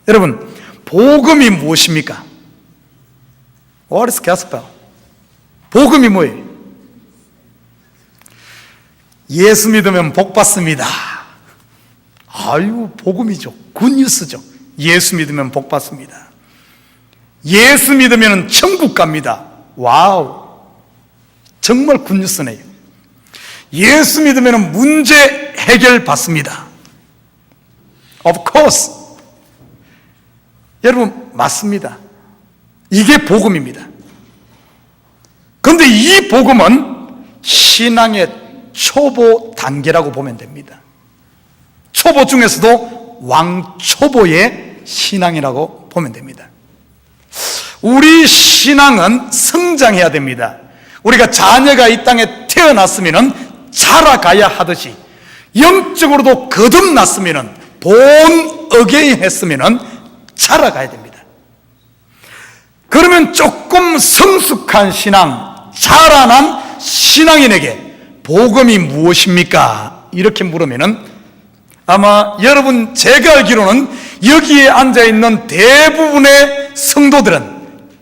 여러분, 복음이 무엇입니까? What is gospel? 복음이 뭐예요? 예수 믿으면 복 받습니다. 아유, 복음이죠. 굿뉴스죠. 예수 믿으면 복 받습니다. 예수 믿으면 천국 갑니다. 와우, 정말 굿뉴스네요. 예수 믿으면 문제 해결 받습니다. Of course. 여러분, 맞습니다. 이게 복음입니다. 그런데 이 복음은 신앙의 초보 단계라고 보면 됩니다. 초보 중에서도 왕초보의 신앙이라고 보면 됩니다. 우리 신앙은 성장해야 됩니다. 우리가 자녀가 이 땅에 태어났으면 자라가야 하듯이 영적으로도 거듭났으면 본 어게인 했으면 자라가야 됩니다. 그러면 조금 성숙한 신앙, 자라난 신앙인에게 복음이 무엇입니까? 이렇게 물으면 아마 여러분, 제가 알기로는 여기에 앉아있는 대부분의 성도들은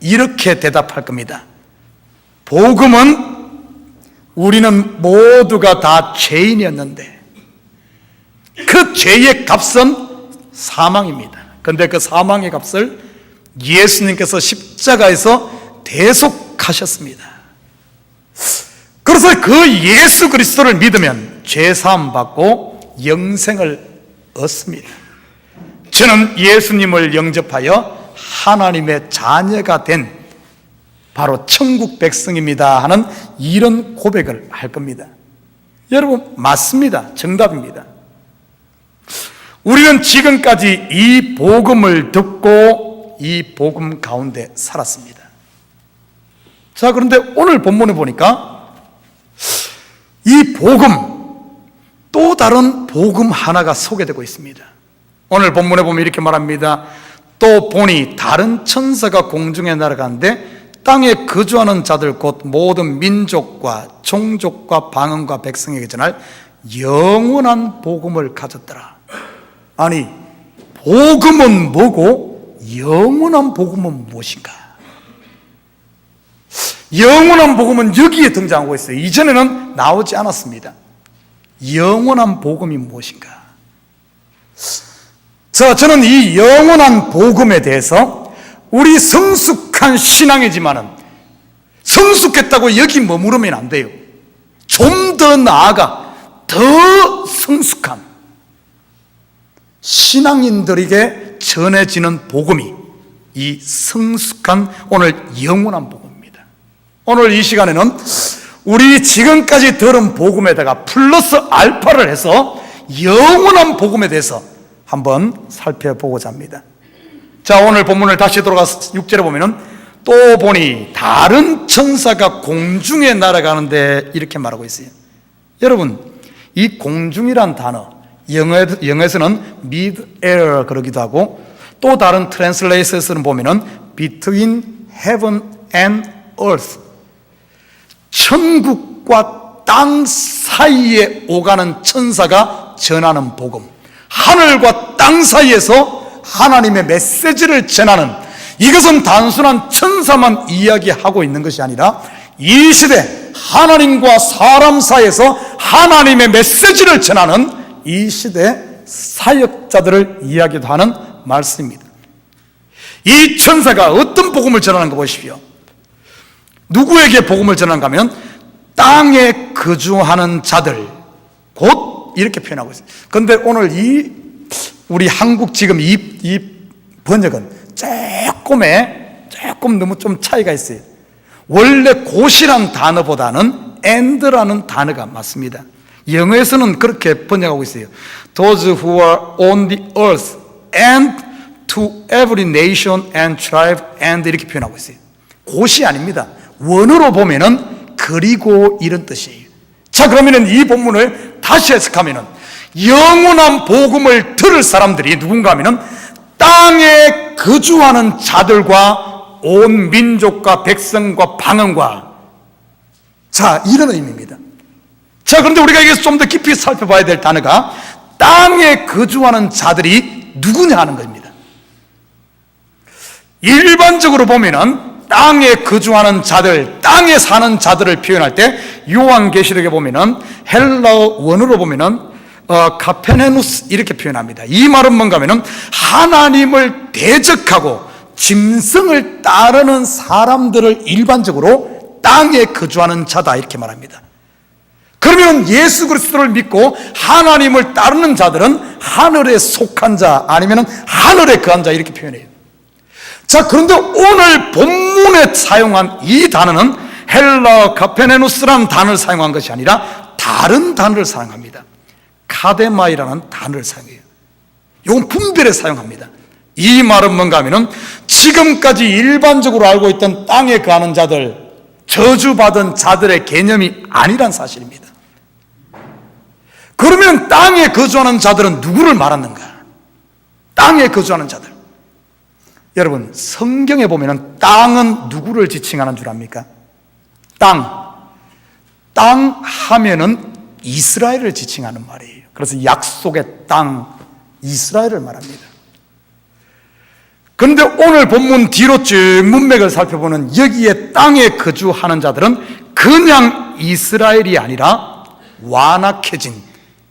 이렇게 대답할 겁니다. 복음은 우리는 모두가 다 죄인이었는데 그 죄의 값은 사망입니다. 그런데 그 사망의 값을 예수님께서 십자가에서 대속하셨습니다. 그래서 그 예수 그리스도를 믿으면 죄사함 받고 영생을 얻습니다. 저는 예수님을 영접하여 하나님의 자녀가 된 바로 천국 백성입니다 하는 이런 고백을 할 겁니다. 여러분, 맞습니다. 정답입니다. 우리는 지금까지 이 복음을 듣고 이 복음 가운데 살았습니다. 자, 그런데 오늘 본문에 보니까 이 복음, 또 다른 복음 하나가 소개되고 있습니다. 오늘 본문에 보면 이렇게 말합니다. 또 보니 다른 천사가 공중에 날아가는데 땅에 거주하는 자들 곧 모든 민족과 종족과 방언과 백성에게 전할 영원한 복음을 가졌더라. 아니, 복음은 뭐고 영원한 복음은 무엇인가? 영원한 복음은 여기에 등장하고 있어요. 이전에는 나오지 않았습니다. 영원한 복음이 무엇인가? 자, 저는 이 영원한 복음에 대해서 우리 성숙한 신앙이지만은 성숙했다고 여기 머무르면 안 돼요. 좀 더 나아가 더 성숙한 신앙인들에게 전해지는 복음이 이 성숙한 오늘 영원한 복음입니다. 오늘 이 시간에는 우리 지금까지 들은 복음에다가 플러스 알파를 해서 영원한 복음에 대해서 한번 살펴보고자 합니다. 자, 오늘 본문을 다시 돌아가서 6절에 보면은 또 보니 다른 천사가 공중에 날아가는데 이렇게 말하고 있어요. 여러분, 이 공중이란 단어 영어에서는 mid-air 그러기도 하고 또 다른 트랜슬레이션에서는 보면은 between heaven and earth, 천국과 땅 사이에 오가는 천사가 전하는 복음, 하늘과 땅 사이에서 하나님의 메시지를 전하는, 이것은 단순한 천사만 이야기하고 있는 것이 아니라 이 시대 하나님과 사람 사이에서 하나님의 메시지를 전하는 이 시대 사역자들을 이야기도 하는 말씀입니다. 이 천사가 어떤 복음을 전하는가 보십시오. 누구에게 복음을 전하는가 하면 땅에 거주하는 자들, 곧 이렇게 표현하고 있어요. 그런데 오늘 우리 한국 지금 이 번역은 조금 너무 좀 차이가 있어요. 원래 곧이란 단어보다는 and라는 단어가 맞습니다. 영어에서는 그렇게 번역하고 있어요. Those who are on the earth and to every nation and tribe and 이렇게 표현하고 있어요. 곧이 아닙니다. 원어로 보면은 그리고 이런 뜻이에요. 자, 그러면은 이 본문을 다시 해석하면은 영원한 복음을 들을 사람들이 누군가 하면은 땅에 거주하는 자들과 온 민족과 백성과 방언과, 자, 이런 의미입니다. 자, 그런데 우리가 여기서 좀 더 깊이 살펴봐야 될 단어가 땅에 거주하는 자들이 누구냐 하는 겁니다. 일반적으로 보면은 땅에 거주하는 자들, 땅에 사는 자들을 표현할 때 요한계시록에 보면은 헬라어 원어로 보면은 카페네누스 이렇게 표현합니다. 이 말은 뭔가 하면은 하나님을 대적하고 짐승을 따르는 사람들을 일반적으로 땅에 거주하는 자다 이렇게 말합니다. 그러면 예수 그리스도를 믿고 하나님을 따르는 자들은 하늘에 속한 자 아니면 하늘에 거한 자 이렇게 표현해요. 자, 그런데 오늘 본문에 사용한 이 단어는 헬라 카페네누스라는 단어를 사용한 것이 아니라 다른 단어를 사용합니다. 카데마이라는 단어를 사용해요. 이건 분별에 사용합니다. 이 말은 뭔가 하면은 지금까지 일반적으로 알고 있던 땅에 거하는 자들, 저주받은 자들의 개념이 아니란 사실입니다. 그러면 땅에 거주하는 자들은 누구를 말하는가? 땅에 거주하는 자들. 여러분, 성경에 보면 땅은 누구를 지칭하는 줄 압니까? 땅 하면은 이스라엘을 지칭하는 말이에요. 그래서 약속의 땅, 이스라엘을 말합니다. 그런데 오늘 본문 뒤로 쭉 문맥을 살펴보는 여기에 땅에 거주하는 자들은 그냥 이스라엘이 아니라 완악해진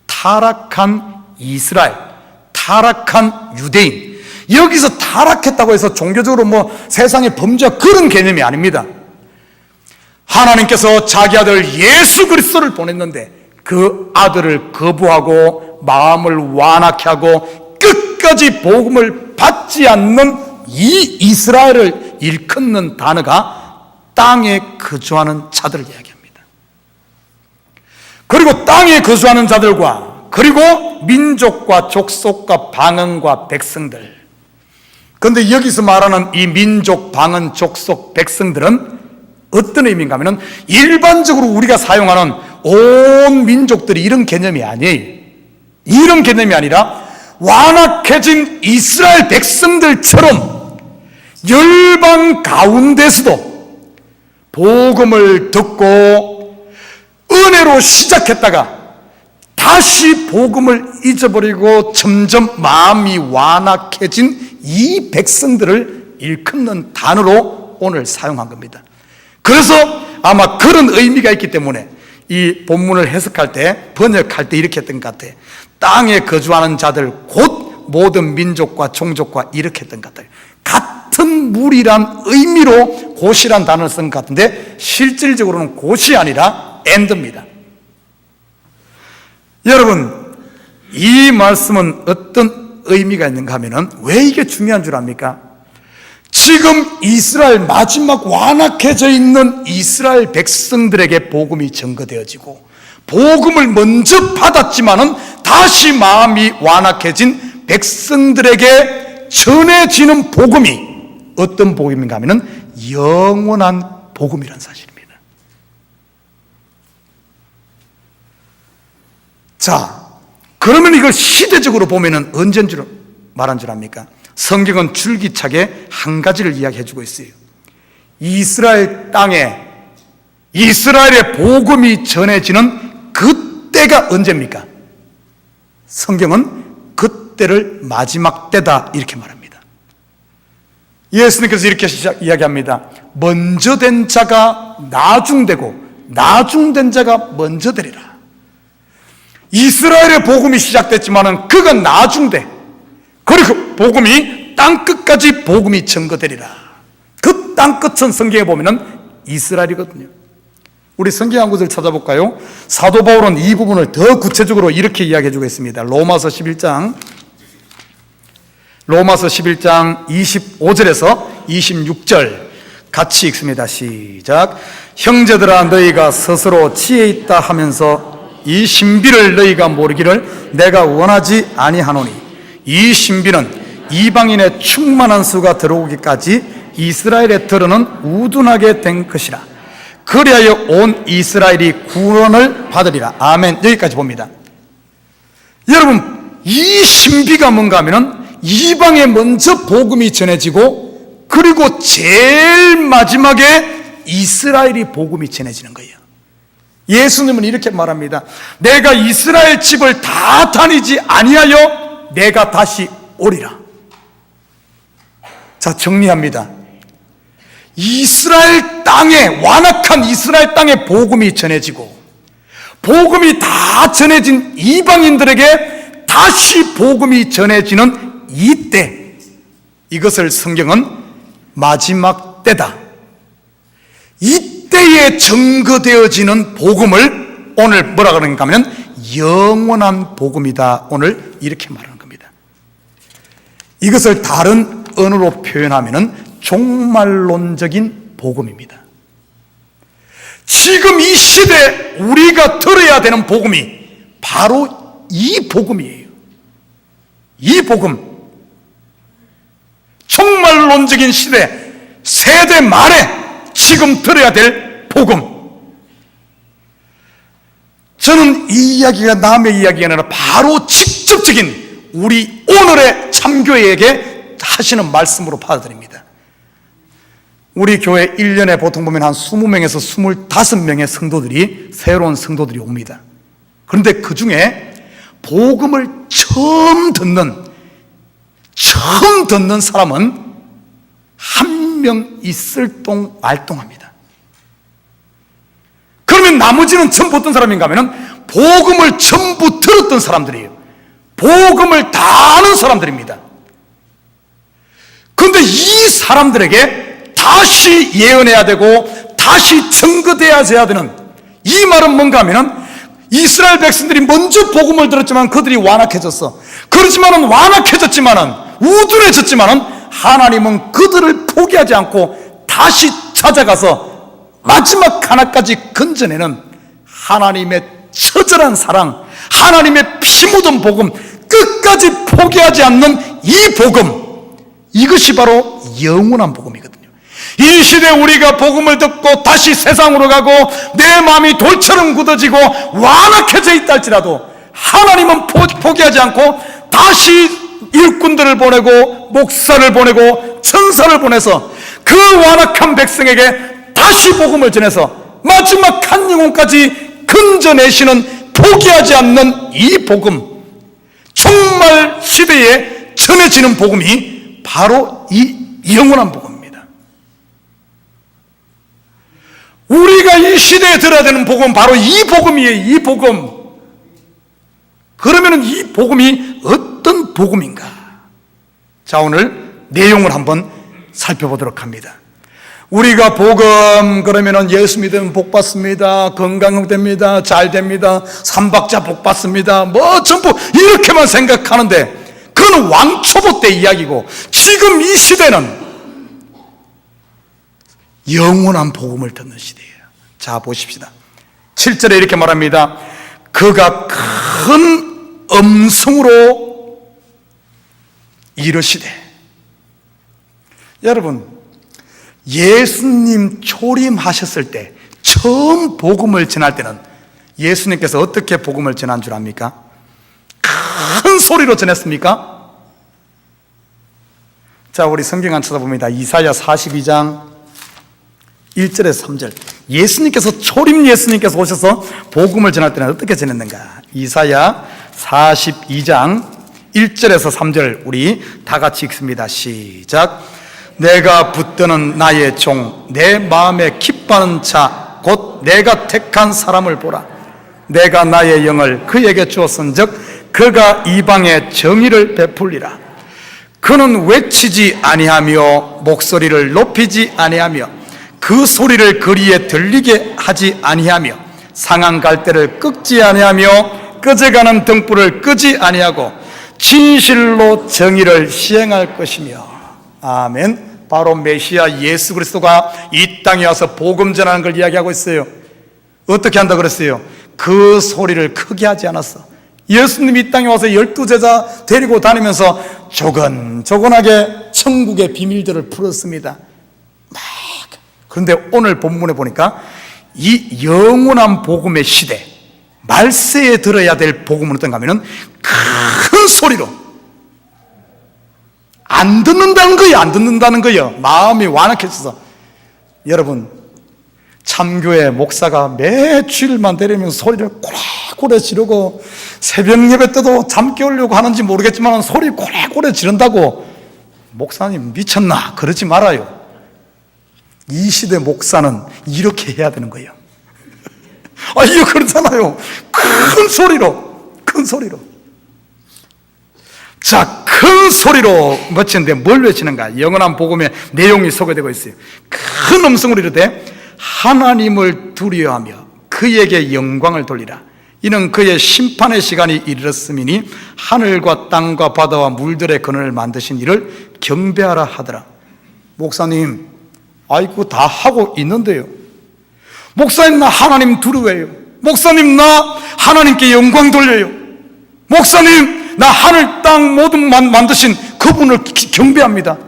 타락한 이스라엘, 타락한 유대인. 여기서 타락했다고 해서 종교적으로 세상의 범죄와 그런 개념이 아닙니다. 하나님께서 자기 아들 예수 그리스도를 보냈는데 그 아들을 거부하고 마음을 완악해 하고 끝까지 복음을 받지 않는 이 이스라엘을 일컫는 단어가 땅에 거주하는 자들을 이야기합니다. 그리고 땅에 거주하는 자들과 그리고 민족과 족속과 방언과 백성들. 그런데 여기서 말하는 이 민족, 방언, 족속, 백성들은 어떤 의미인가 하면 일반적으로 우리가 사용하는 온 민족들이 이런 개념이 아니에요. 이런 개념이 아니라 완악해진 이스라엘 백성들처럼 열방 가운데서도 복음을 듣고 은혜로 시작했다가 다시 복음을 잊어버리고 점점 마음이 완악해진 이 백성들을 일컫는 단어로 오늘 사용한 겁니다. 그래서 아마 그런 의미가 있기 때문에 이 본문을 해석할 때, 번역할 때 이렇게 했던 것 같아요. 땅에 거주하는 자들 곧 모든 민족과 종족과 이렇게 했던 것 같아요. 같은 무리란 의미로 곧이란 단어를 쓴 것 같은데 실질적으로는 곧이 아니라 and입니다. 여러분, 이 말씀은 어떤 의미가 있는가 하면은 왜 이게 중요한 줄 압니까? 지금 이스라엘 마지막 완악해져 있는 이스라엘 백성들에게 복음이 전거되어지고 복음을 먼저 받았지만은 다시 마음이 완악해진 백성들에게 전해지는 복음이 어떤 복음인가 하면은 영원한 복음이라는 사실입니다. 자, 그러면 이걸 시대적으로 보면은 언제인 줄 말한 줄 압니까? 성경은 줄기차게 한 가지를 이야기해 주고 있어요. 이스라엘 땅에 이스라엘의 복음이 전해지는 그때가 언제입니까? 성경은 그때를 마지막 때다 이렇게 말합니다. 예수님께서 이렇게 이야기합니다. 먼저 된 자가 나중되고 나중된 자가 먼저 되리라. 이스라엘의 복음이 시작됐지만은 그가 나중돼. 그리고 복음이 땅끝까지 복음이 전거되리라. 그 땅끝은 성경에 보면은 이스라엘이거든요. 우리 성경 한 구절 찾아볼까요? 사도 바울은 이 부분을 더 구체적으로 이렇게 이야기해 주고 있습니다. 로마서 11장 25절에서 26절 같이 읽습니다. 시작. 형제들아, 너희가 스스로 지혜 있다 하면서 이 신비를 너희가 모르기를 내가 원하지 아니하노니, 이 신비는 이방인의 충만한 수가 들어오기까지 이스라엘의 들어는 우둔하게 된 것이라. 그리하여 온 이스라엘이 구원을 받으리라. 아멘. 여기까지 봅니다. 여러분, 이 신비가 뭔가 하면은 이방에 먼저 복음이 전해지고 그리고 제일 마지막에 이스라엘이 복음이 전해지는 거예요. 예수님은 이렇게 말합니다. 내가 이스라엘 집을 다 다니지 아니하여 내가 다시 오리라. 자, 정리합니다. 이스라엘 땅에, 완악한 이스라엘 땅에 복음이 전해지고, 복음이 다 전해진 이방인들에게 다시 복음이 전해지는 이때, 이것을 성경은 마지막 때다, 이때에 증거되어지는 복음을 오늘 뭐라 그러는가 하면 영원한 복음이다, 오늘 이렇게 말하는 겁니다. 이것을 다른 언어로 표현하면 종말론적인 복음입니다. 지금 이 시대 우리가 들어야 되는 복음이 바로 이 복음이에요. 이 복음, 종말론적인 시대, 세대 말에 지금 들어야 될 복음. 저는 이 이야기가 남의 이야기가 아니라 바로 직접적인 우리 오늘의 참교회에게 하시는 말씀으로 받아들입니다. 우리 교회 1년에 보통 보면 한 20명에서 25명의 성도들이, 새로운 성도들이 옵니다. 그런데 그 중에 복음을 처음 듣는 사람은 한 명 있을동 말동합니다. 그러면 나머지는 전부 어떤 사람인가 하면 복음을 전부 들었던 사람들이에요. 복음을 다 아는 사람들입니다. 그런데 이 사람들에게 다시 예언해야 되고 다시 증거되어야 되는, 이 말은 뭔가 하면 이스라엘 백성들이 먼저 복음을 들었지만 그들이 완악해졌어. 그렇지만은 완악해졌지만은 우둔해졌지만은 하나님은 그들을 포기하지 않고 다시 찾아가서 마지막 하나까지 건져내는 하나님의 처절한 사랑, 하나님의 피 묻은 복음, 끝까지 포기하지 않는 이 복음, 이것이 바로 영원한 복음이거든요. 이 시대에 우리가 복음을 듣고 다시 세상으로 가고 내 마음이 돌처럼 굳어지고 완악해져 있다 할지라도 하나님은 포기하지 않고 다시 일꾼들을 보내고 목사를 보내고 천사를 보내서 그 완악한 백성에게 다시 복음을 전해서 마지막 한 영혼까지 건져내시는, 포기하지 않는 이 복음, 종말 시대에 전해지는 복음이 바로 이 영원한 복음입니다. 우리가 이 시대에 들어야 되는 복음은 바로 이 복음이에요. 이 복음. 그러면 이 복음이 어떤 복음인가? 자, 오늘 내용을 한번 살펴보도록 합니다. 우리가 복음 그러면은 예수 믿으면 복 받습니다, 건강됩니다, 잘 됩니다, 삼박자 복 받습니다, 뭐 전부 이렇게만 생각하는데 그건 왕초보 때 이야기고, 지금 이 시대는 영원한 복음을 듣는 시대예요. 자, 보십시다. 7절에 이렇게 말합니다. 그가 큰 음성으로 이르시되. 여러분, 예수님 초림하셨을 때 처음 복음을 전할 때는 예수님께서 어떻게 복음을 전한 줄 압니까? 큰 소리로 전했습니까? 자, 우리 성경 한 찾아봅니다. 이사야 42장 1절에서 3절. 초림 예수님께서 오셔서 복음을 전할 때는 어떻게 전했는가? 이사야 42장 1절에서 3절 우리 다 같이 읽습니다. 시작. 내가 붙드는 나의 종, 내 마음에 기뻐하는 자, 곧 내가 택한 사람을 보라. 내가 나의 영을 그에게 주었은즉 그가 이방에 정의를 베풀리라. 그는 외치지 아니하며 목소리를 높이지 아니하며 그 소리를 거리에 들리게 하지 아니하며 상한 갈대를 꺾지 아니하며 꺼져가는 등불을 끄지 아니하고 진실로 정의를 시행할 것이며. 아멘. 바로 메시아 예수 그리스도가 이 땅에 와서 복음 전하는 걸 이야기하고 있어요. 어떻게 한다 그랬어요? 그 소리를 크게 하지 않았어. 예수님이 이 땅에 와서 12제자 데리고 다니면서 조곤조곤하게 천국의 비밀들을 풀었습니다. 그런데 오늘 본문에 보니까 이 영원한 복음의 시대, 말세에 들어야 될 복음은 어떤가 하면 큰 소리로, 안 듣는다는 거예요. 마음이 완악해져서. 여러분, 참교회 목사가 매 주일만 되려면 소리를 고래고래 지르고 새벽 예배 때도 잠 깨우려고 하는지 모르겠지만 소리 고래고래 지른다고 목사님 미쳤나? 그러지 말아요. 이 시대 목사는 이렇게 해야 되는 거예요. 이거 그렇잖아요. 큰 소리로. 자, 큰 소리로 외치는데 뭘 외치는가? 영원한 복음의 내용이 소개되고 있어요. 큰 음성으로 이르되 하나님을 두려워하며 그에게 영광을 돌리라. 이는 그의 심판의 시간이 이르렀음이니 하늘과 땅과 바다와 물들의 근원을 만드신 이를 경배하라 하더라. 목사님, 아이고 다 하고 있는데요. 목사님, 나 하나님 두려워해요. 목사님, 나 하나님께 영광 돌려요. 목사님, 나 하늘 땅 모든 만드신 그분을 경배합니다.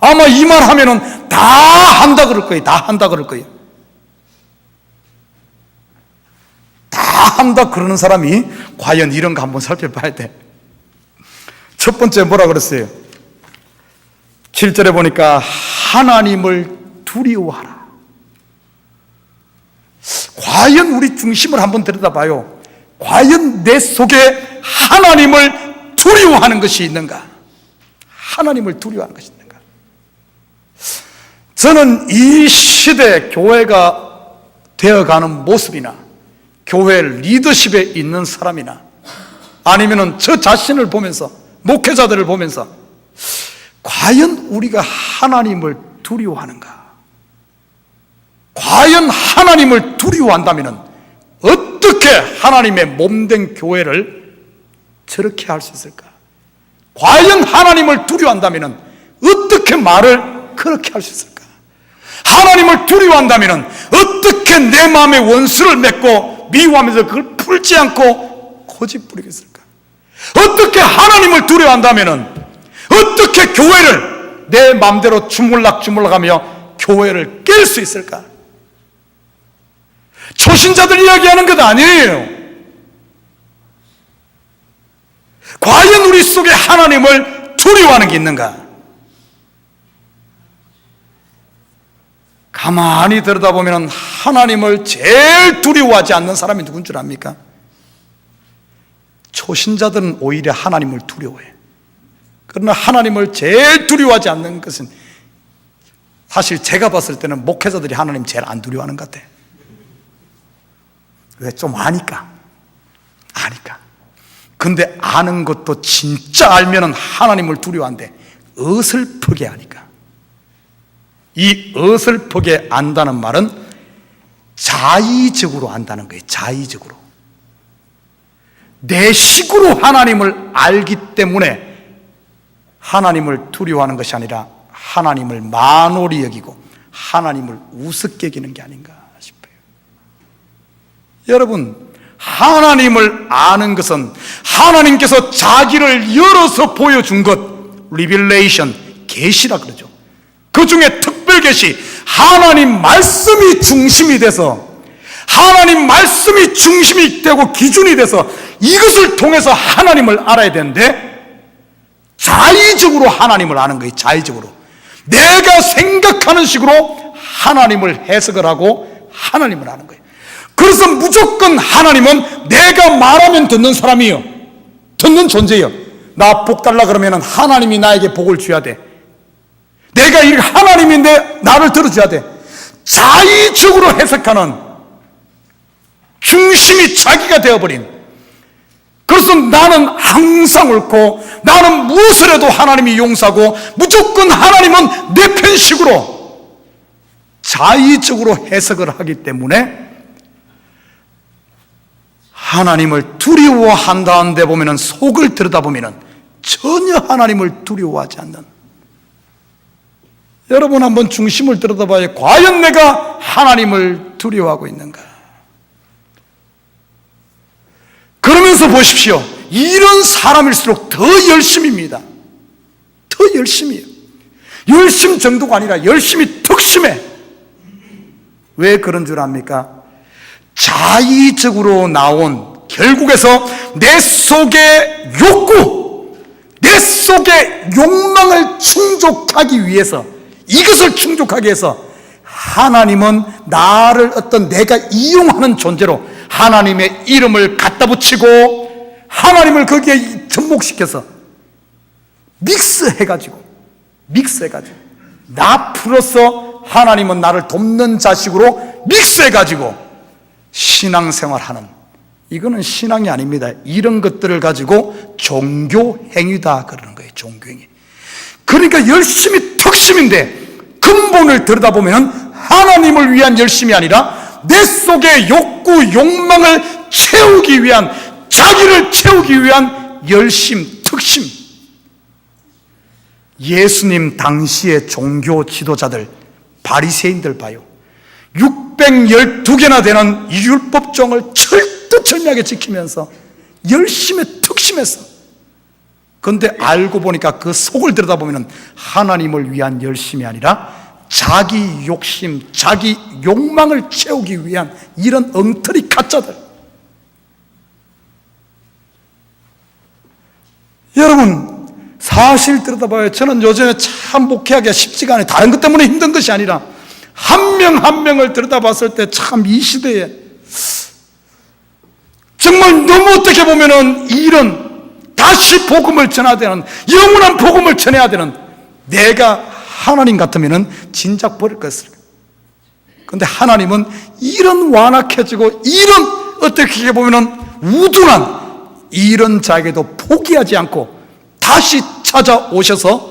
아마 이 말 하면은 다 한다 그럴 거예요. 다 한다 그럴 거예요. 다 한다 그러는 사람이 과연 이런 거 한번 살펴봐야 돼. 첫 번째 뭐라 그랬어요? 7절에 보니까 하나님을 두려워하라. 과연 우리 중심을 한번 들여다봐요. 과연 내 속에 하나님을 두려워하는 것이 있는가? 하나님을 두려워하는 것이 있는가? 저는 이 시대 교회가 되어가는 모습이나 교회 리더십에 있는 사람이나 아니면은 저 자신을 보면서 목회자들을 보면서 과연 우리가 하나님을 두려워하는가? 과연 하나님을 두려워한다면 어떻게 하나님의 몸된 교회를 저렇게 할 수 있을까? 과연 하나님을 두려워한다면 어떻게 말을 그렇게 할 수 있을까? 하나님을 두려워한다면 어떻게 내 마음의 원수를 맺고 미워하면서 그걸 풀지 않고 고집 부리겠을까? 어떻게 하나님을 두려워한다면 어떻게 교회를 내 마음대로 주물락주물락하며 교회를 깰 수 있을까? 초신자들 이야기하는 것 아니에요. 과연 우리 속에 하나님을 두려워하는 게 있는가? 가만히 들여다보면 하나님을 제일 두려워하지 않는 사람이 누군 줄 압니까? 초신자들은 오히려 하나님을 두려워해. 그러나 하나님을 제일 두려워하지 않는 것은 사실 제가 봤을 때는 목회자들이 하나님 제일 안 두려워하는 것 같아. 왜? 좀 아니까. 근데 아는 것도 진짜 알면은 하나님을 두려워한대. 어설프게 아니까. 이 어설프게 안다는 말은 자의적으로 안다는 거예요. 자의적으로. 내 식으로 하나님을 알기 때문에 하나님을 두려워하는 것이 아니라 하나님을 만홀히 여기고 하나님을 우습게 여기는 게 아닌가 싶어요. 여러분, 하나님을 아는 것은 하나님께서 자기를 열어서 보여준 것, 리빌레이션, 계시라 그러죠. 그 중에 특별 계시, 하나님 말씀이 중심이 돼서, 하나님 말씀이 중심이 되고 기준이 돼서 이것을 통해서 하나님을 알아야 되는데 자의적으로 하나님을 아는 거예요. 자의적으로 내가 생각하는 식으로 하나님을 해석을 하고 하나님을 아는 거예요. 그래서 무조건 하나님은 내가 말하면 듣는 사람이에요. 듣는 존재예요. 나 복 달라 그러면 하나님이 나에게 복을 줘야 돼. 내가 이 하나님인데 나를 들어줘야 돼. 자의적으로 해석하는, 중심이 자기가 되어버린, 그래서 나는 항상 옳고 나는 무엇을 해도 하나님이 용서하고 무조건 하나님은 내 편식으로 자의적으로 해석을 하기 때문에 하나님을 두려워한다는데 보면은 속을 들여다보면은 전혀 하나님을 두려워하지 않는, 여러분 한번 중심을 들여다봐야 과연 내가 하나님을 두려워하고 있는가? 그러면서 보십시오. 이런 사람일수록 더 열심입니다. 더 열심이에요. 열심 정도가 아니라 열심히 득심해. 왜 그런 줄 압니까? 자의적으로 나온, 결국에서 내 속의 욕구, 내 속의 욕망을 충족하기 위해서, 이것을 충족하기 위해서 하나님은 나를 어떤 내가 이용하는 존재로 하나님의 이름을 갖다 붙이고 하나님을 거기에 접목시켜서 믹스해가지고 믹스해가지고, 나 플러스 하나님은 나를 돕는 자식으로 믹스해가지고 신앙생활하는, 이거는 신앙이 아닙니다. 이런 것들을 가지고 종교행위다 그러는 거예요. 종교행위. 그러니까 열심히 특심인데 근본을 들여다보면 하나님을 위한 열심이 아니라 내 속의 욕구, 욕망을 채우기 위한, 자기를 채우기 위한 열심, 특심. 예수님 당시의 종교 지도자들, 바리새인들 봐요. 612개나 되는 율법종을 철두철미하게 지키면서 열심히 특심했어. 그런데 알고 보니까 그 속을 들여다보면 하나님을 위한 열심이 아니라 자기 욕심, 자기 욕망을 채우기 위한 이런 엉터리 가짜들. 여러분, 사실 들여다봐요. 저는 요즘에 참 목회하기가 쉽지가 않아요. 다른 것 때문에 힘든 것이 아니라 한 명 한 명을 들여다봤을 때 참 이 시대에 정말 너무 어떻게 보면은 이런 다시 복음을 전해야 되는, 영원한 복음을 전해야 되는 내가 하나님 같으면은 진작 버릴 것을. 그런데 하나님은 이런 완악해지고 이런 어떻게 보면은 우둔한 이런 자에게도 포기하지 않고 다시 찾아오셔서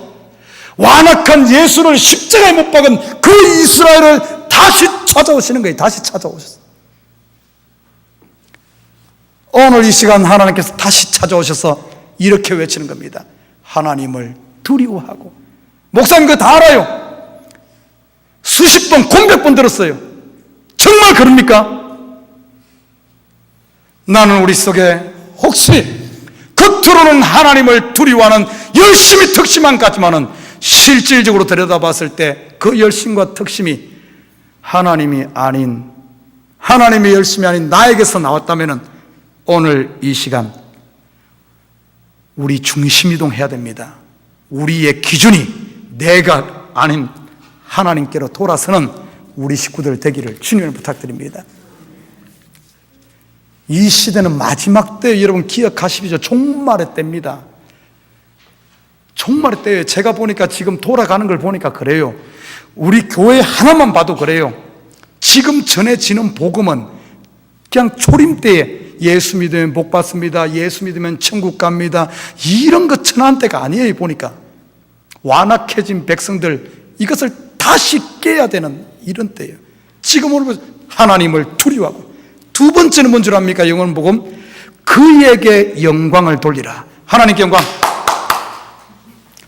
완악한 예수를 십자가에 못 박은 그 이스라엘을 다시 찾아오시는 거예요. 다시 찾아오셨어요. 오늘 이 시간 하나님께서 다시 찾아오셔서 이렇게 외치는 겁니다. 하나님을 두려워하고. 목사님 그거 다 알아요. 수십 번, 공백 번 들었어요. 정말 그럽니까? 나는 우리 속에 혹시 겉으로는 하나님을 두려워하는 열심히 특심한 것 같지만은 실질적으로 들여다봤을 때 그 열심과 특심이 하나님이 아닌, 하나님의 열심이 아닌 나에게서 나왔다면은 오늘 이 시간 우리 중심이동해야 됩니다. 우리의 기준이 내가 아닌 하나님께로 돌아서는 우리 식구들 되기를 주님을 부탁드립니다. 이 시대는 마지막 때, 여러분 기억하십시오. 종말의 때입니다. 종말의 때에 제가 보니까 지금 돌아가는 걸 보니까 그래요. 우리 교회 하나만 봐도 그래요. 지금 전해지는 복음은 그냥 초림 때에 예수 믿으면 복 받습니다, 예수 믿으면 천국 갑니다, 이런 것 전하는 때가 아니에요. 보니까 완악해진 백성들 이것을 다시 깨야 되는 이런 때예요. 지금으로 하나님을 두려워하고, 두 번째는 뭔 줄 압니까? 영혼 복음, 그에게 영광을 돌리라. 하나님께 영광.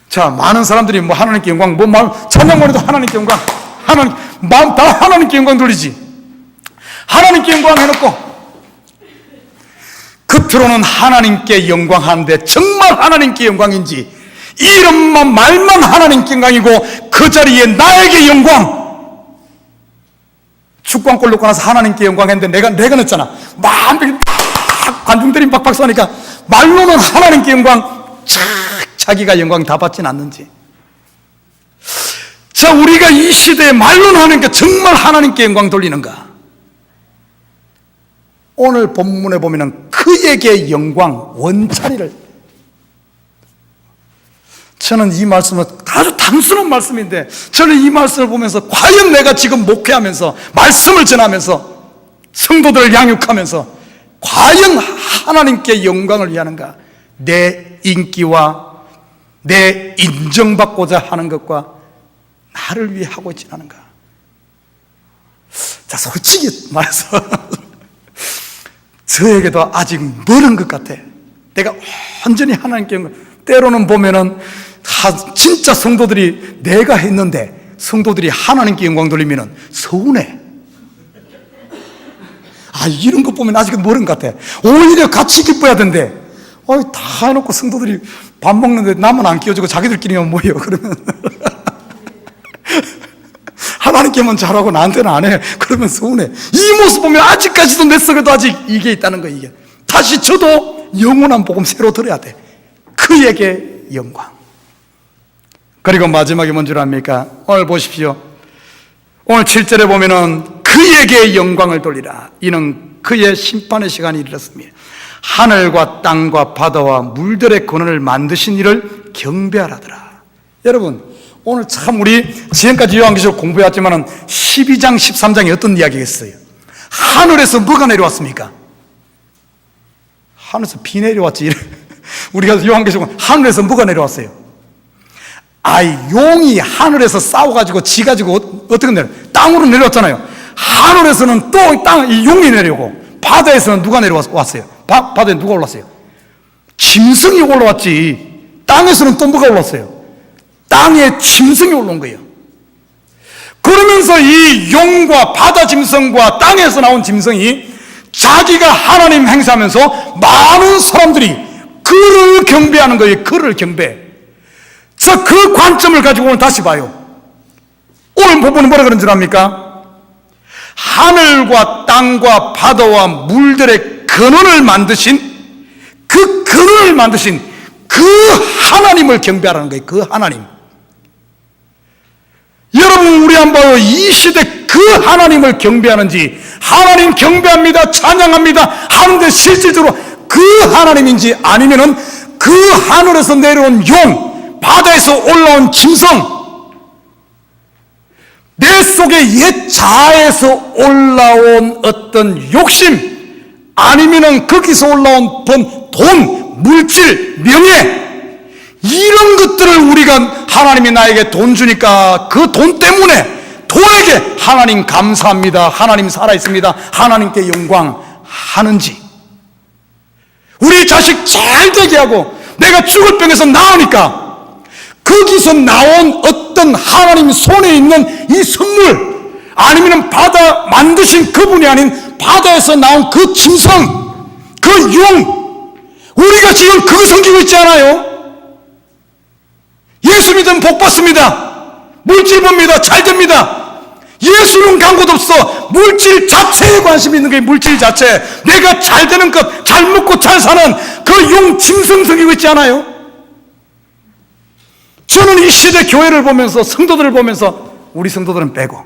자, 많은 사람들이 뭐 하나님께 영광, 뭐 찬양만 해도 하나님께 영광, 하나님 마음 다 하나님께 영광 돌리지. 하나님께 영광 해놓고 겉으로는 하나님께 영광하는데 정말 하나님께 영광인지 이름만 말만 하나님께 영광이고 그 자리에 나에게 영광. 축구왕골 넣고 나서 하나님께 영광했는데 내가 넣었잖아. 마음이 막 관중들이 막 박수하니까 말로는 하나님께 영광, 자기가 영광 다 받진 않는지. 자, 우리가 이 시대에 말로는 하나님께 정말 하나님께 영광 돌리는가? 오늘 본문에 보면은 그에게 영광, 원차리를. 저는 이 말씀은 아주 단순한 말씀인데 저는 이 말씀을 보면서 과연 내가 지금 목회하면서 말씀을 전하면서 성도들을 양육하면서 과연 하나님께 영광을 위하는가? 내 인기와 내 인정받고자 하는 것과 나를 위해 하고 있지 않은가? 자, 솔직히 말해서 저에게도 아직 멀은 것 같아. 내가 완전히 하나님께 영광. 때로는 보면은 진짜 성도들이 내가 했는데 성도들이 하나님께 영광 돌리면은 서운해. 아, 이런 거 보면 아직은 멀은 것 같아. 오히려 같이 기뻐야 된대. 다 해놓고 성도들이 밥 먹는데 나만 안 끼워주고 자기들끼리만 모여. 그러면 하나님께만 잘하고 나한테는 안 해. 그러면 서운해. 이 모습 보면 아직까지도 내 속에도 아직 이게 있다는 거야. 이게 다시 저도 영원한 복음 새로 들어야 돼. 그에게 영광. 그리고 마지막에 뭔 줄 압니까? 오늘 보십시오. 오늘 7절에 보면은 그에게 영광을 돌리라. 이는 그의 심판의 시간이 이르렀습니다. 하늘과 땅과 바다와 물들의 근원을 만드신 이를 경배하라더라. 여러분, 오늘 참 우리 지금까지 요한계시록 공부해왔지만은 12장, 13장에 어떤 이야기겠어요? 하늘에서 뭐가 내려왔습니까? 하늘에서 비 내려왔지. 우리가 요한계시록은 하늘에서 뭐가 내려왔어요? 용이 하늘에서 싸워가지고 지 가지고 어떻게 내려? 땅으로 내려왔잖아요. 하늘에서는 또 이 용이 내려오고, 바다에서는 누가 내려왔어요? 바다에 누가 올랐어요? 짐승이 올라왔지. 땅에서는 또 뭐가 올랐어요? 땅에 짐승이 올라온 거예요. 그러면서 이 용과 바다 짐승과 땅에서 나온 짐승이 자기가 하나님 행사하면서 많은 사람들이 그를 경배하는 거예요. 그를 경배. 자, 그 관점을 가지고 오늘 다시 봐요. 오늘 부분은 뭐라 그런 줄 압니까? 하늘과 땅과 바다와 물들의 근원을 만드신 그 근원을 만드신 그 하나님을 경배하라는 거예요. 그 하나님. 여러분, 우리 한번 봐요. 이 시대 그 하나님을 경배하는지, 하나님 경배합니다, 찬양합니다 하는데 실질적으로 그 하나님인지, 아니면은 그 하늘에서 내려온 용, 바다에서 올라온 짐승, 내 속에 옛 자아에서 올라온 어떤 욕심, 아니면은 거기서 올라온 돈, 물질, 명예, 이런 것들을 우리가 하나님이 나에게 돈 주니까 그 돈 때문에 돈에게 하나님 감사합니다, 하나님 살아있습니다, 하나님께 영광 하는지, 우리 자식 잘 되게 하고 내가 죽을 병에서 나으니까 거기서 나온 어떤 하나님 손에 있는 이 선물, 아니면 바다 만드신 그분이 아닌 바다에서 나온 그 짐승, 그 용, 우리가 지금 그거 섬기고 있지 않아요? 예수 믿으면 복 받습니다. 물질 봅니다. 잘 됩니다. 예수는 간 곳 없어. 물질 자체에 관심 있는 게 물질 자체. 내가 잘 되는 것, 잘 먹고 잘 사는 그 용 짐승 섬기고 있지 않아요? 저는 이 시대 교회를 보면서, 성도들을 보면서, 우리 성도들은 빼고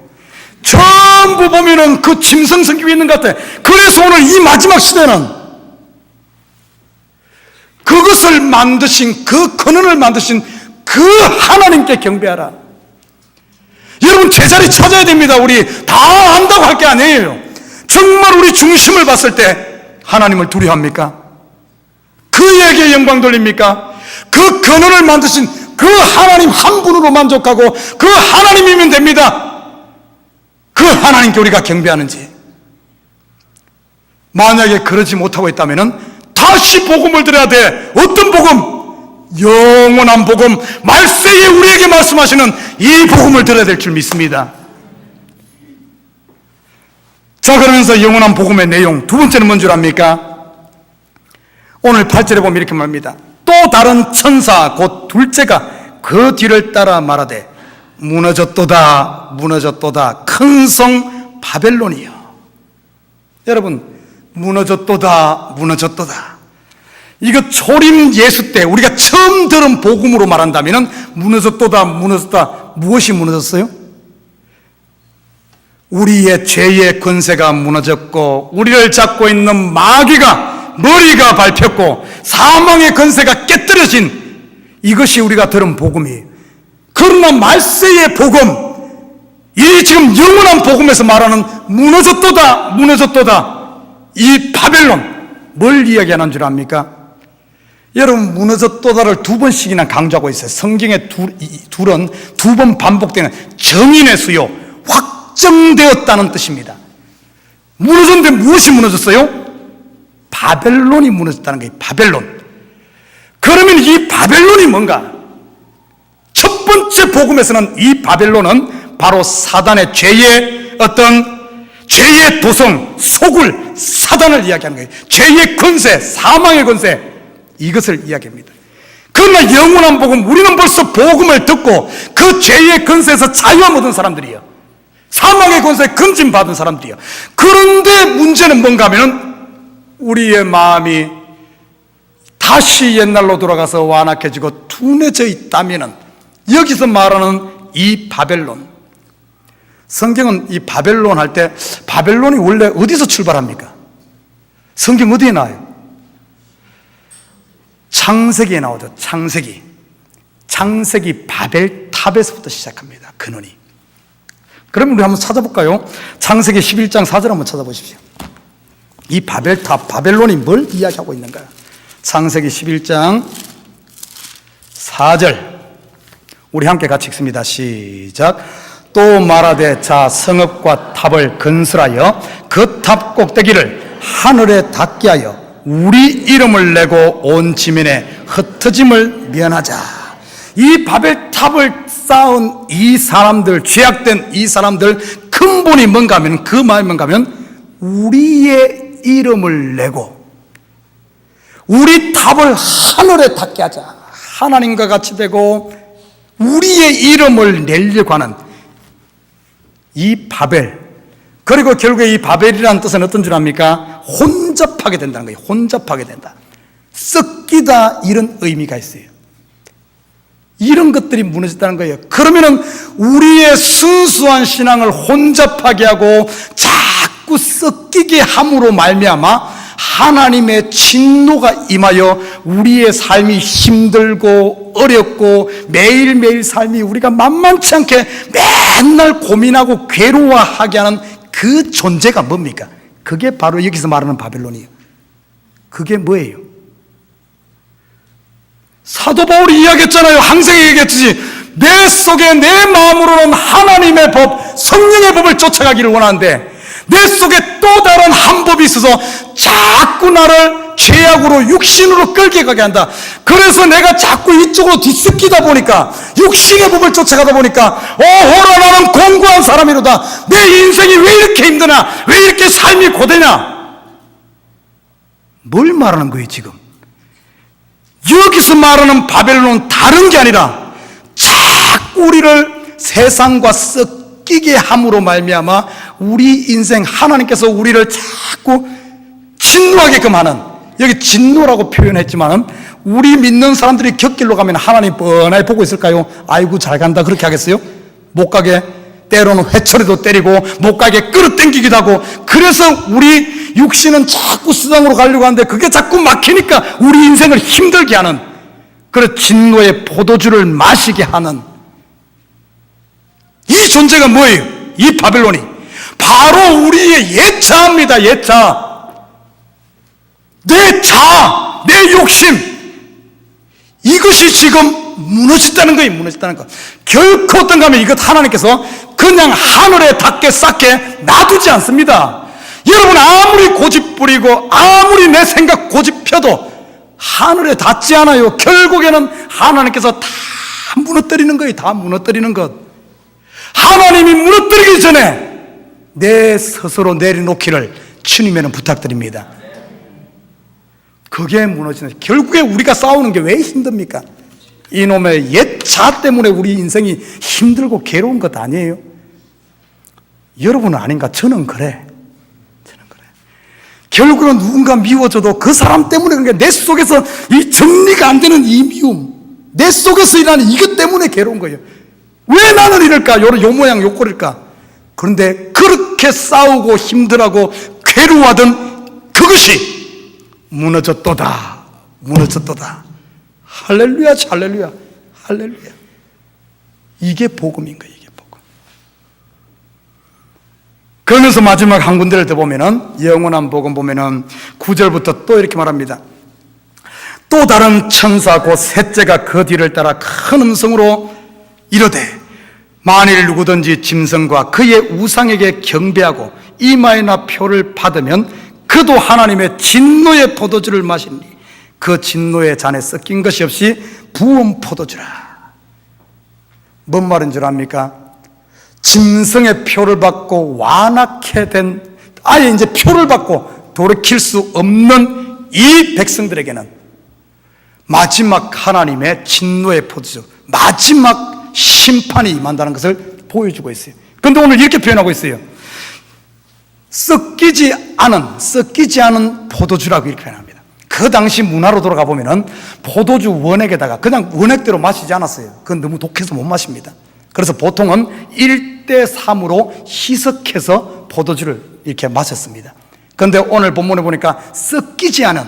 전부 보면은 그 짐승 섬기고 있는 것 같아. 그래서 오늘 이 마지막 시대는 그것을 만드신, 그 근원을 만드신 그 하나님께 경배하라. 여러분, 제자리 찾아야 됩니다. 우리 다 안다고 할 게 아니에요. 정말 우리 중심을 봤을 때 하나님을 두려워합니까? 그에게 영광 돌립니까? 그 근원을 만드신 그 하나님 한 분으로 만족하고 그 하나님이면 됩니다. 그 하나님께 우리가 경배하는지. 만약에 그러지 못하고 있다면 다시 복음을 들어야 돼. 어떤 복음? 영원한 복음, 말세에 우리에게 말씀하시는 이 복음을 들어야 될 줄 믿습니다. 자, 그러면서 영원한 복음의 내용, 두 번째는 뭔 줄 압니까? 오늘 8절에 보면 이렇게 말합니다. 또 다른 천사 곧 둘째가 그 뒤를 따라 말하되 무너졌도다, 무너졌도다, 큰 성 바벨론이여. 여러분, 무너졌도다, 무너졌도다. 이거 초림 예수 때 우리가 처음 들은 복음으로 말한다면 무너졌도다, 무너졌다. 무엇이 무너졌어요? 우리의 죄의 권세가 무너졌고, 우리를 잡고 있는 마귀가 머리가 밟혔고, 사망의 권세가 깨뜨려진, 이것이 우리가 들은 복음이에요. 그러나 말세의 복음, 이 지금 영원한 복음에서 말하는 무너졌도다, 무너졌도다, 이 바벨론, 뭘 이야기하는 줄 압니까? 여러분, 무너졌도다를 두 번씩이나 강조하고 있어요. 성경의 둘은 두 번 반복되는 정인의 수요, 확정되었다는 뜻입니다. 무너졌는데 무엇이 무너졌어요? 바벨론이 무너졌다는 거예요. 바벨론. 그러면 이 바벨론이 뭔가? 첫 번째 복음에서는 이 바벨론은 바로 사단의 죄의 어떤 죄의 도성, 속을, 사단을 이야기하는 거예요. 죄의 권세, 사망의 권세, 이것을 이야기합니다. 그러나 영원한 복음, 우리는 벌써 복음을 듣고 그 죄의 권세에서 자유함 얻은 사람들이에요. 사망의 권세에 금진받은 사람들이에요. 그런데 문제는 뭔가 하면은 우리의 마음이 다시 옛날로 돌아가서 완악해지고 둔해져 있다면은, 여기서 말하는 이 바벨론, 성경은 이 바벨론 할 때 바벨론이 원래 어디서 출발합니까? 성경 어디에 나와요? 창세기에 나오죠. 창세기. 창세기 바벨탑에서부터 시작합니다. 근원이. 그럼 우리 한번 찾아볼까요? 창세기 11장 4절 한번 찾아보십시오. 이 바벨탑, 바벨론이 뭘 이야기하고 있는가요? 창세기 11장 4절 우리 함께 같이 읽습니다. 시작. 또 말하되 자 성읍과 탑을 건설하여 그 탑 꼭대기를 하늘에 닿게 하여 우리 이름을 내고 온 지면에 흩어짐을 면하자. 이 바벨탑을 쌓은 이 사람들, 죄악된 이 사람들 근본이 뭔가 하면, 그 말이 뭔가 하면 우리의 이름을 내고 우리 탑을 하늘에 닿게 하자. 하나님과 같이 되고 우리의 이름을 내려고 하는 이 바벨. 그리고 결국에 이 바벨이라는 뜻은 어떤 줄 압니까? 혼잡하게 된다는 거예요. 혼잡하게 된다. 썩기다, 이런 의미가 있어요. 이런 것들이 무너졌다는 거예요. 그러면은 우리의 순수한 신앙을 혼잡하게 하고 자꾸 썩기게 함으로 말미암아 하나님의 진노가 임하여 우리의 삶이 힘들고 어렵고 매일매일 삶이 우리가 만만치 않게 맨날 고민하고 괴로워하게 하는 그 존재가 뭡니까? 그게 바로 여기서 말하는 바벨론이에요. 그게 뭐예요? 사도 바울이 이야기했잖아요. 항상 얘기했듯이 내 속에 내 마음으로는 하나님의 법, 성령의 법을 쫓아가기를 원하는데 내 속에 또 다른 한 법이 있어서 자꾸 나를 죄악으로 육신으로 끌게 가게 한다. 그래서 내가 자꾸 이쪽으로 뒤섞이다 보니까 육신의 법을 쫓아가다 보니까 오호라 나는 공고한 사람이로다. 내 인생이 왜 이렇게 힘드냐, 왜 이렇게 삶이 고되냐. 뭘 말하는 거예요 지금? 여기서 말하는 바벨론은 다른 게 아니라 자꾸 우리를 세상과 섞이게 함으로 말미암아 우리 인생, 하나님께서 우리를 자꾸 진노하게끔 하는, 여기 진노라고 표현했지만 우리 믿는 사람들이 곁길로 가면 하나님 뻔하게 보고 있을까요? 아이고 잘 간다 그렇게 하겠어요? 못 가게 때로는 회초리도 때리고 못 가게 끌어당기기도 하고, 그래서 우리 육신은 자꾸 수당으로 가려고 하는데 그게 자꾸 막히니까 우리 인생을 힘들게 하는, 그런 진노의 포도주를 마시게 하는 이 존재가 뭐예요? 이 바벨론이 바로 우리의 예차입니다. 예차. 내 자, 내 욕심, 이것이 지금 무너졌다는 거예요. 무너졌다는 거. 결코 어떤가 하면 이것 하나님께서 그냥 하늘에 닿게 쌓게 놔두지 않습니다. 여러분 아무리 고집 부리고 아무리 내 생각 고집 펴도 하늘에 닿지 않아요. 결국에는 하나님께서 다 무너뜨리는 거예요. 다 무너뜨리는 것. 하나님이 무너뜨리기 전에 내 스스로 내려놓기를 주님에는 부탁드립니다. 그게 무너지는, 결국에 우리가 싸우는 게 왜 힘듭니까? 이놈의 옛자 때문에 우리 인생이 힘들고 괴로운 것 아니에요? 여러분은 아닌가? 저는 그래. 결국은 누군가 미워져도 그 사람 때문에, 그러니까 내 속에서 이 정리가 안 되는 이 미움, 내 속에서 일어나는 이것 때문에 괴로운 거예요. 왜 나는 이럴까? 요 모양 요 꼴일까? 그런데 그렇게 싸우고 힘들어하고 괴로워하던 그것이 무너졌도다. 무너졌도다. 할렐루야, 할렐루야, 할렐루야. 이게 복음인 거예요. 이게 복음. 그러면서 마지막 한 군데를 더 보면은, 영원한 복음 보면은 9절부터 또 이렇게 말합니다. 또 다른 천사 곧 셋째가 그 뒤를 따라 큰 음성으로 이르되 만일 누구든지 짐승과 그의 우상에게 경배하고 이마에나 표를 받으면 그도 하나님의 진노의 포도주를 마시니 그 진노의 잔에 섞인 것이 없이 부은 포도주라. 뭔 말인 줄 압니까? 짐승의 표를 받고 완악해 된, 아예 이제 표를 받고 돌이킬 수 없는 이 백성들에게는 마지막 하나님의 진노의 포도주, 마지막 심판이 임한다는 것을 보여주고 있어요. 그런데 오늘 이렇게 표현하고 있어요. 섞이지 않은 포도주라고 이렇게 표현합니다. 그 당시 문화로 돌아가 보면은 포도주 원액에다가 그냥 원액대로 마시지 않았어요. 그건 너무 독해서 못 마십니다. 그래서 보통은 1:3으로 희석해서 포도주를 이렇게 마셨습니다. 그런데 오늘 본문에 보니까 섞이지 않은,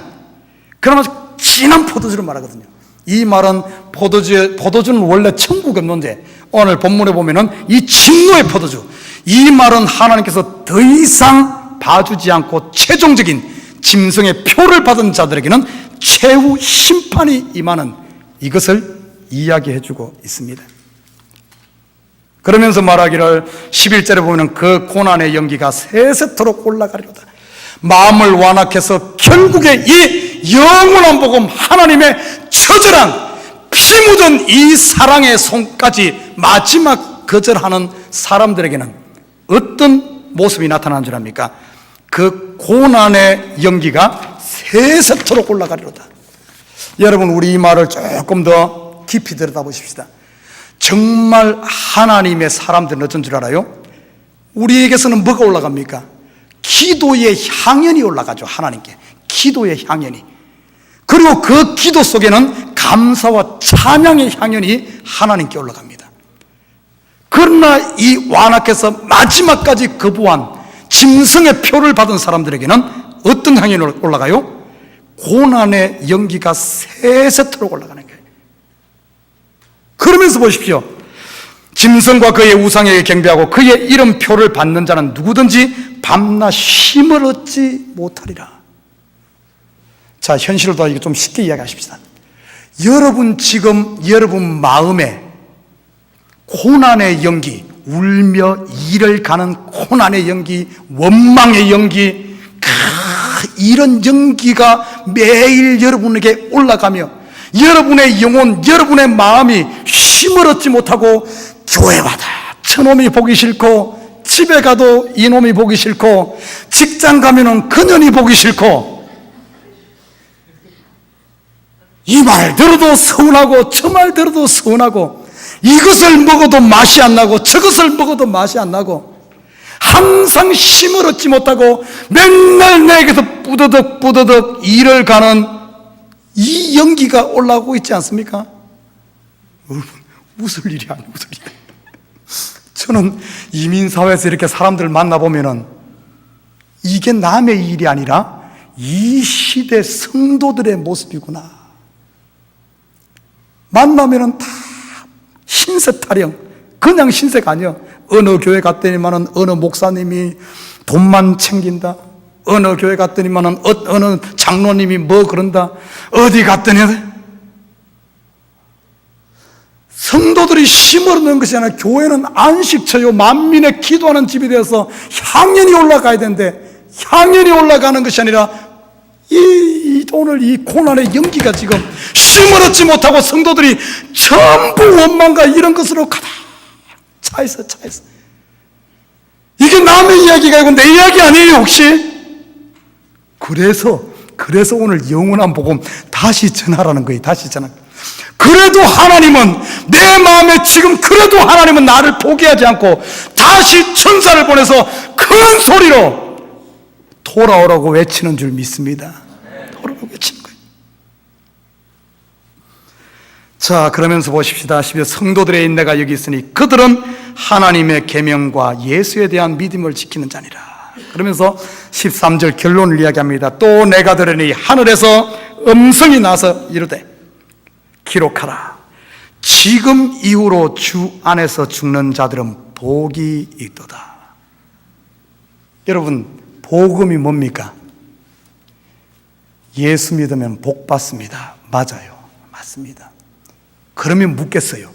그러면 진한 포도주를 말하거든요. 이 말은 포도주는 원래 천국의 논제. 오늘 본문에 보면은 이 진노의 포도주. 이 말은 하나님께서 더 이상 봐주지 않고 최종적인 짐승의 표를 받은 자들에게는 최후 심판이 임하는 이것을 이야기해주고 있습니다. 그러면서 말하기를 11절에 보면 그 고난의 연기가 세세토록 올라가리로다. 마음을 완악해서 결국에 이 영원한 복음, 하나님의 처절한 피 묻은 이 사랑의 손까지 마지막 거절하는 사람들에게는 어떤 모습이 나타나는 줄 압니까? 그 고난의 연기가 세세토록 올라가리로다. 여러분, 우리 이 말을 조금 더 깊이 들여다보십시다. 정말 하나님의 사람들은 어쩐 줄 알아요? 우리에게서는 뭐가 올라갑니까? 기도의 향연이 올라가죠. 하나님께 기도의 향연이. 그리고 그 기도 속에는 감사와 찬양의 향연이 하나님께 올라갑니다. 그러나 이 완악해서 마지막까지 거부한 짐승의 표를 받은 사람들에게는 어떤 향연이 올라가요? 고난의 연기가 세세토록 올라가는 거예요. 그러면서 보십시오. 짐승과 그의 우상에게 경배하고 그의 이름표를 받는 자는 누구든지 밤낮 쉼을 얻지 못하리라. 자, 현실을 더 좀 쉽게 이야기하십시다. 여러분 지금 여러분 마음에 고난의 연기, 울며 이를 가는 고난의 연기, 원망의 연기, 이런 연기가 매일 여러분에게 올라가며 여러분의 영혼, 여러분의 마음이 쉼을 얻지 못하고 교회 와도 저놈이 보기 싫고, 집에 가도 이놈이 보기 싫고, 직장 가면은 그년이 보기 싫고, 이 말 들어도 서운하고 저 말 들어도 서운하고, 이것을 먹어도 맛이 안 나고 저것을 먹어도 맛이 안 나고, 항상 쉼을 얻지 못하고 맨날 내게서 뿌드득 일을 가는 이 연기가 올라오고 있지 않습니까? 웃을 일이 아니에요. 웃을 일이. 저는 이민사회에서 이렇게 사람들을 만나보면은 이게 남의 일이 아니라 이 시대 성도들의 모습이구나. 만나면은 다 신세 타령, 그냥 신세가 아니요. 어느 교회 갔더니만은 어느 목사님이 돈만 챙긴다. 어느 교회 갔더니만은 어느 장로님이 뭐 그런다. 어디 갔더니 성도들이 힘을 얻는 것이 아니라 교회는 안식처요, 만민의 기도하는 집이 되어서 향연이 올라가야 되는데, 향연이 올라가는 것이 아니라 오늘 이 고난의 연기가 지금 힘을 얻지 못하고 성도들이 전부 원망과 이런 것으로 가득 차 있어. 이게 남의 이야기가 아니고 내 이야기 아니에요, 혹시? 그래서 오늘 영원한 복음 다시 전하라는 거예요. 다시 전하. 그래도 하나님은 내 마음에 지금 그래도 하나님은 나를 포기하지 않고 다시 천사를 보내서 큰 소리로 돌아오라고 외치는 줄 믿습니다. 돌아오라고 외치는 거예요. 자, 그러면서 보십시다. 성도들의 인내가 여기 있으니 그들은 하나님의 계명과 예수에 대한 믿음을 지키는 자니라. 그러면서 13절 결론을 이야기합니다. 또 내가 들으니 하늘에서 음성이 나서 이르되 기록하라. 지금 이후로 주 안에서 죽는 자들은 복이 있도다. 여러분, 복음이 뭡니까? 예수 믿으면 복 받습니다. 맞아요. 맞습니다. 그러면 묻겠어요.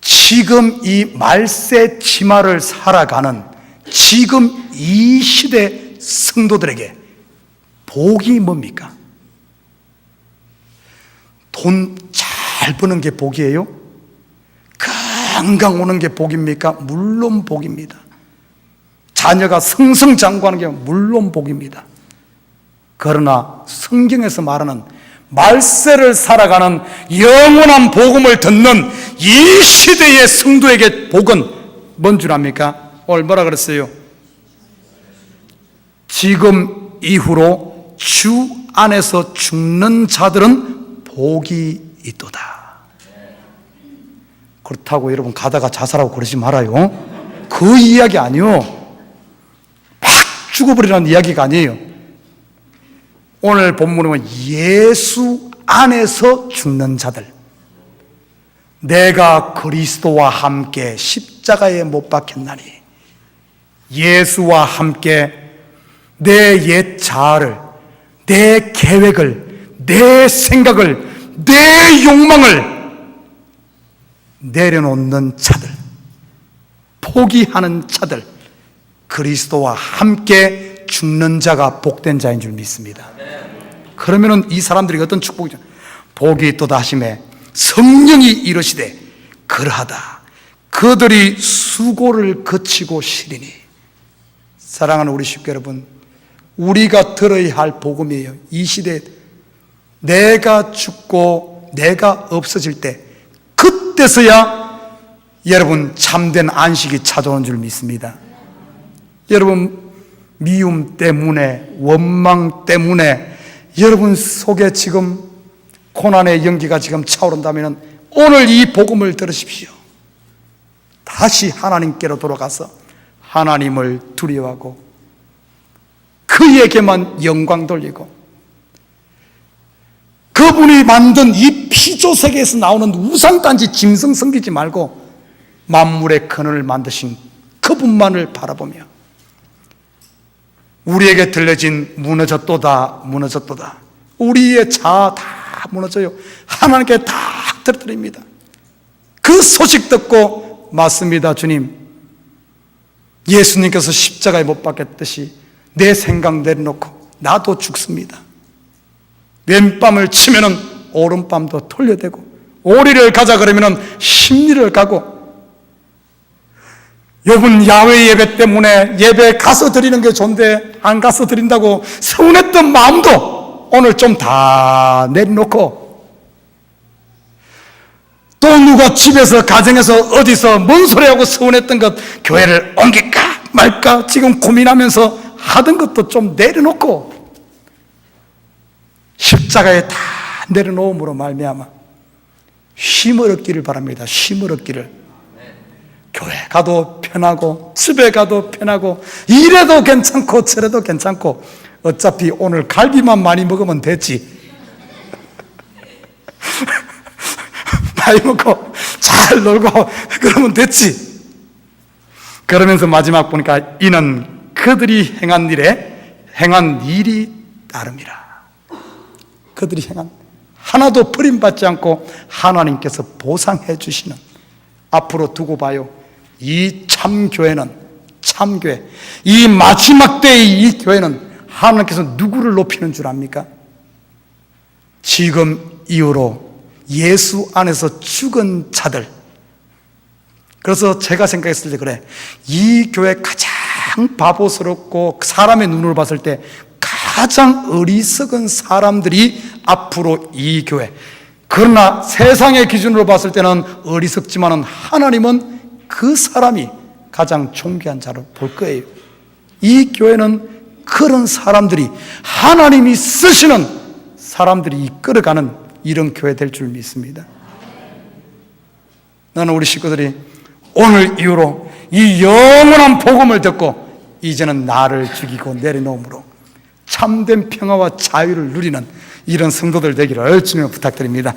지금 이 말세 치마를 살아가는 지금 이 시대 성도들에게 복이 뭡니까? 돈 잘 버는 게 복이에요? 건강 오는 게 복입니까? 물론 복입니다. 자녀가 승승장구하는 게 물론 복입니다. 그러나 성경에서 말하는 말세를 살아가는 영원한 복음을 듣는 이 시대의 성도에게 복은 뭔 줄 압니까? 오늘 뭐라 그랬어요? 지금 이후로 주 안에서 죽는 자들은 복이 있도다. 그렇다고 여러분 가다가 자살하고 그러지 말아요. 그 이야기 아니요. 팍 죽어버리라는 이야기가 아니에요. 오늘 본문은 예수 안에서 죽는 자들, 내가 그리스도와 함께 십자가에 못 박혔나니 예수와 함께 내 옛 자아를, 내 계획을, 내 생각을, 내 욕망을 내려놓는 자들, 포기하는 자들, 그리스도와 함께 죽는 자가 복된 자인 줄 믿습니다. 그러면은 이 사람들이 어떤 축복이죠? 복이 있도다 하심에 성령이 이르시되 그러하다 그들이 수고를 거치고 쉬리니. 사랑하는 우리 식구 여러분, 우리가 들어야 할 복음이에요. 이 시대에 내가 죽고 내가 없어질 때, 그때서야 여러분 참된 안식이 찾아오는 줄 믿습니다. 여러분 미움 때문에, 원망 때문에 여러분 속에 지금 고난의 연기가 지금 차오른다면 오늘 이 복음을 들으십시오. 다시 하나님께로 돌아가서 하나님을 두려워하고 그에게만 영광 돌리고, 그분이 만든 이 피조세계에서 나오는 우상단지 짐승 섬기지 말고 만물의 근원을 만드신 그분만을 바라보며 우리에게 들려진 무너졌도다 무너졌도다, 우리의 자아 다 무너져요, 하나님께 다 들어드립니다. 그 소식 듣고 맞습니다 주님, 예수님께서 십자가에 못 박혔듯이 내 생각 내려놓고 나도 죽습니다. 왼밤을 치면은 오른밤도 돌려대고, 오리를 가자 그러면은 십리를 가고, 여러분 야외 예배 때문에 예배 가서 드리는 게 좋은데 안 가서 드린다고 서운했던 마음도 오늘 좀 다 내려놓고, 또 누가 집에서 가정에서 어디서 뭔 소리하고 서운했던 것, 교회를 옮길까 말까 지금 고민하면서 하던 것도 좀 내려놓고 십자가에 다 내려놓음으로 말미암아 쉼을 얻기를 바랍니다. 쉼을 얻기를. 교회 가도 편하고 집에 가도 편하고 이래도 괜찮고 저래도 괜찮고 어차피 오늘 갈비만 많이 먹으면 됐지. 많이 먹고 잘 놀고 그러면 됐지. 그러면서 마지막 보니까 이는 그들이 행한 일이 따름이라. 그들이 행한, 하나도 버림받지 않고 하나님께서 보상해 주시는, 앞으로 두고 봐요. 이 참교회는, 참교회, 이 마지막 때의 이 교회는 하나님께서 누구를 높이는 줄 압니까? 지금 이후로 예수 안에서 죽은 자들. 그래서 제가 생각했을 때 그래, 이 교회 가장 바보스럽고 사람의 눈으로 봤을 때 가장 어리석은 사람들이 앞으로 이 교회, 그러나 세상의 기준으로 봤을 때는 어리석지만은 하나님은 그 사람이 가장 존귀한 자로 볼 거예요. 이 교회는 그런 사람들이, 하나님이 쓰시는 사람들이 이끌어가는 이런 교회 될 줄 믿습니다. 나는 우리 식구들이 오늘 이후로 이 영원한 복음을 듣고 이제는 나를 죽이고 내려놓음으로 참된 평화와 자유를 누리는 이런 성도들 되기를 주님으로 부탁드립니다.